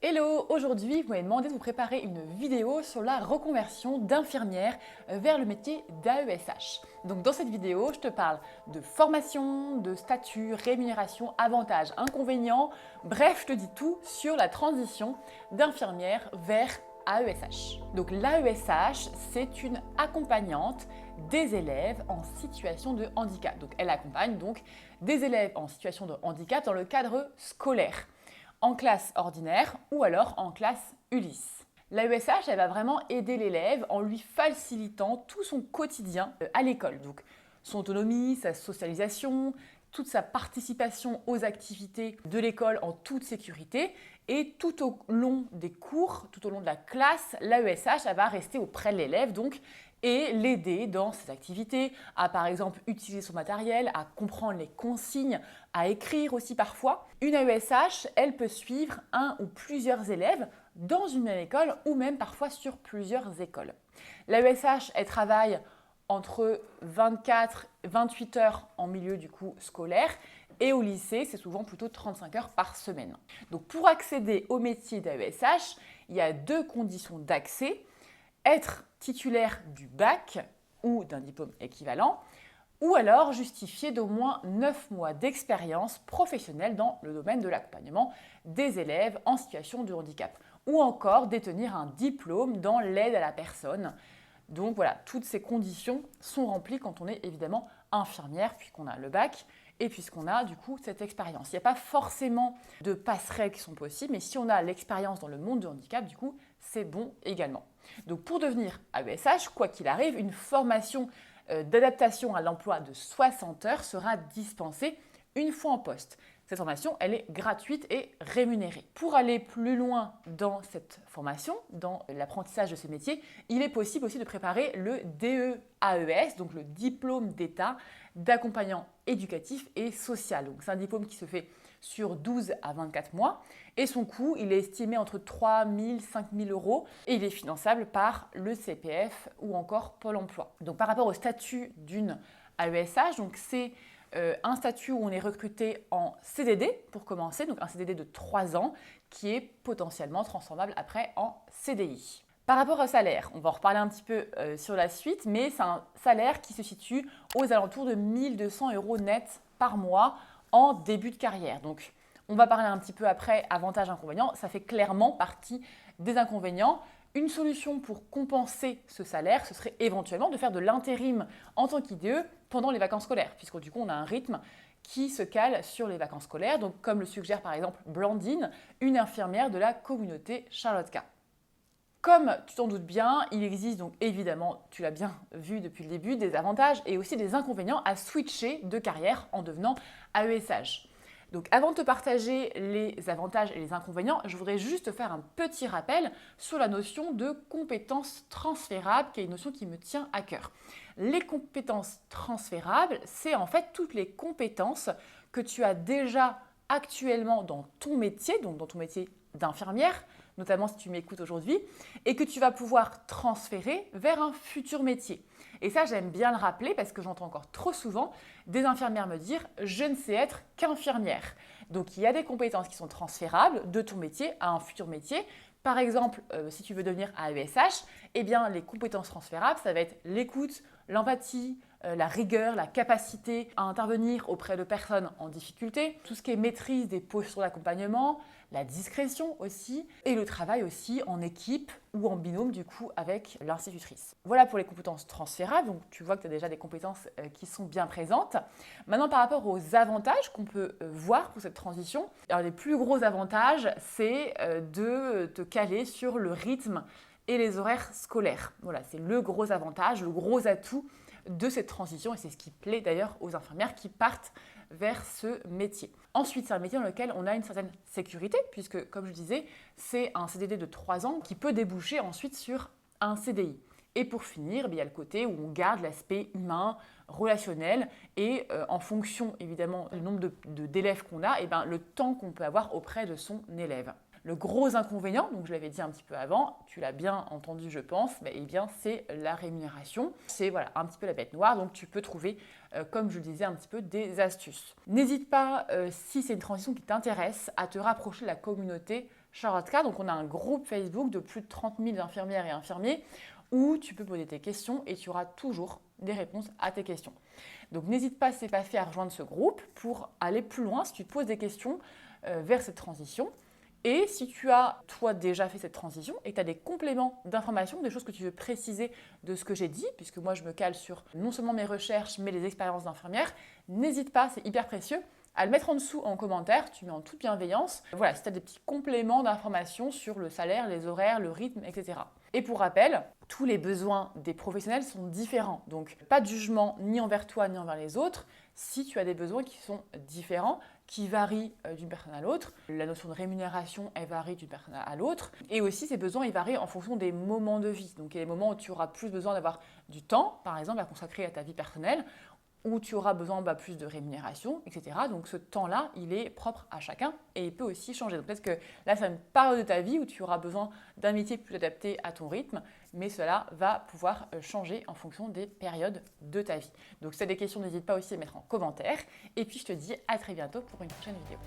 Hello! Aujourd'hui, vous m'avez demandé de vous préparer une vidéo sur la reconversion d'infirmière vers le métier d'AESH. Donc dans cette vidéo, je te parle de formation, de statut, rémunération, avantages, inconvénients, bref, je te dis tout sur la transition d'infirmière vers AESH. Donc l'AESH, c'est une accompagnante des élèves en situation de handicap. Donc elle accompagne donc des élèves en situation de handicap dans le cadre scolaire, en classe ordinaire ou alors en classe Ulysse. L'AESH, elle va vraiment aider l'élève en lui facilitant tout son quotidien à l'école. Donc son autonomie, sa socialisation, toute sa participation aux activités de l'école en toute sécurité. Et tout au long des cours, tout au long de la classe, l'AESH, elle va rester auprès de l'élève donc et l'aider dans ses activités, à par exemple utiliser son matériel, à comprendre les consignes, à écrire aussi parfois. Une AESH, elle peut suivre un ou plusieurs élèves dans une même école ou même parfois sur plusieurs écoles. L'AESH, elle travaille entre 24 et 28 heures en milieu du coup scolaire et au lycée, c'est souvent plutôt 35 heures par semaine. Donc pour accéder au métier d'AESH, il y a deux conditions d'accès: être titulaire du bac ou d'un diplôme équivalent, ou alors justifier d'au moins 9 mois d'expérience professionnelle dans le domaine de l'accompagnement des élèves en situation de handicap, ou encore détenir un diplôme dans l'aide à la personne. Donc voilà, toutes ces conditions sont remplies quand on est évidemment infirmière, puisqu'on a le bac et puisqu'on a du coup cette expérience. Il n'y a pas forcément de passerelles qui sont possibles, mais si on a l'expérience dans le monde du handicap, du coup, c'est bon également. Donc pour devenir AESH, quoi qu'il arrive, une formation d'adaptation à l'emploi de 60 heures sera dispensée une fois en poste. Cette formation, elle est gratuite et rémunérée. Pour aller plus loin dans cette formation, dans l'apprentissage de ce métier, il est possible aussi de préparer le DEAES, donc le diplôme d'état d'accompagnant éducatif et social. Donc c'est un diplôme qui se fait sur 12 à 24 mois et son coût, il est estimé entre 3 000 et 5 000 euros et il est finançable par le CPF ou encore Pôle emploi. Donc par rapport au statut d'une AESH, donc c'est un statut où on est recruté en CDD pour commencer, donc un CDD de 3 ans qui est potentiellement transformable après en CDI. Par rapport au salaire, on va en reparler un petit peu sur la suite, mais c'est un salaire qui se situe aux alentours de 1 200 euros net par mois en début de carrière. Donc on va parler un petit peu après avantages inconvénients, ça fait clairement partie des inconvénients. Une solution pour compenser ce salaire, ce serait éventuellement de faire de l'intérim en tant qu'IDE pendant les vacances scolaires, puisque du coup on a un rythme qui se cale sur les vacances scolaires, donc comme le suggère par exemple Blandine, une infirmière de la communauté Charlotte-K. Comme tu t'en doutes bien, il existe donc évidemment, tu l'as bien vu depuis le début, des avantages et aussi des inconvénients à switcher de carrière en devenant AESH. Donc avant de te partager les avantages et les inconvénients, je voudrais juste faire un petit rappel sur la notion de compétences transférables, qui est une notion qui me tient à cœur. Les compétences transférables, c'est en fait toutes les compétences que tu as déjà actuellement dans ton métier, donc dans ton métier d'infirmière, notamment si tu m'écoutes aujourd'hui, et que tu vas pouvoir transférer vers un futur métier. Et ça, j'aime bien le rappeler parce que j'entends encore trop souvent des infirmières me dire « je ne sais être qu'infirmière ». Donc, il y a des compétences qui sont transférables de ton métier à un futur métier. Par exemple, si tu veux devenir AESH, eh bien, les compétences transférables, ça va être l'écoute, l'empathie, la rigueur, la capacité à intervenir auprès de personnes en difficulté, tout ce qui est maîtrise des postures d'accompagnement, la discrétion aussi, et le travail aussi en équipe ou en binôme du coup avec l'institutrice. Voilà pour les compétences transférables, donc tu vois que tu as déjà des compétences qui sont bien présentes. Maintenant par rapport aux avantages qu'on peut voir pour cette transition, alors les plus gros avantages, c'est de te caler sur le rythme et les horaires scolaires. Voilà, c'est le gros avantage, le gros atout de cette transition et c'est ce qui plaît d'ailleurs aux infirmières qui partent vers ce métier. Ensuite, c'est un métier dans lequel on a une certaine sécurité puisque, comme je disais, c'est un CDD de 3 ans qui peut déboucher ensuite sur un CDI. Et pour finir, il y a le côté où on garde l'aspect humain, relationnel et en fonction évidemment du nombre d'élèves qu'on a, et le temps qu'on peut avoir auprès de son élève. Le gros inconvénient, donc je l'avais dit un petit peu avant, tu l'as bien entendu je pense, c'est la rémunération. C'est voilà, un petit peu la bête noire, donc tu peux trouver, comme je le disais, un petit peu des astuces. N'hésite pas, si c'est une transition qui t'intéresse, à te rapprocher de la communauté Charlotte K, donc on a un groupe Facebook de plus de 30 000 infirmières et infirmiers où tu peux poser tes questions et tu auras toujours des réponses à tes questions. Donc n'hésite pas, si ce n'est pas fait, à rejoindre ce groupe pour aller plus loin si tu te poses des questions vers cette transition. Et si tu as, toi, déjà fait cette transition et que tu as des compléments d'informations, des choses que tu veux préciser de ce que j'ai dit, puisque moi je me cale sur non seulement mes recherches, mais les expériences d'infirmière, n'hésite pas, c'est hyper précieux, à le mettre en dessous en commentaire, tu mets en toute bienveillance. Voilà, si tu as des petits compléments d'informations sur le salaire, les horaires, le rythme, etc. Et pour rappel, tous les besoins des professionnels sont différents. Donc, pas de jugement ni envers toi ni envers les autres. Si tu as des besoins qui sont différents, qui varient d'une personne à l'autre, la notion de rémunération, elle varie d'une personne à l'autre. Et aussi, ces besoins, ils varient en fonction des moments de vie. Donc, il y a des moments où tu auras plus besoin d'avoir du temps, par exemple, à consacrer à ta vie personnelle, où tu auras besoin plus de rémunération, etc. Donc ce temps-là, il est propre à chacun et il peut aussi changer. Donc peut-être que là, c'est une période de ta vie où tu auras besoin d'un métier plus adapté à ton rythme, mais cela va pouvoir changer en fonction des périodes de ta vie. Donc si tu as des questions, n'hésite pas aussi à mettre en commentaire. Et puis je te dis à très bientôt pour une prochaine vidéo.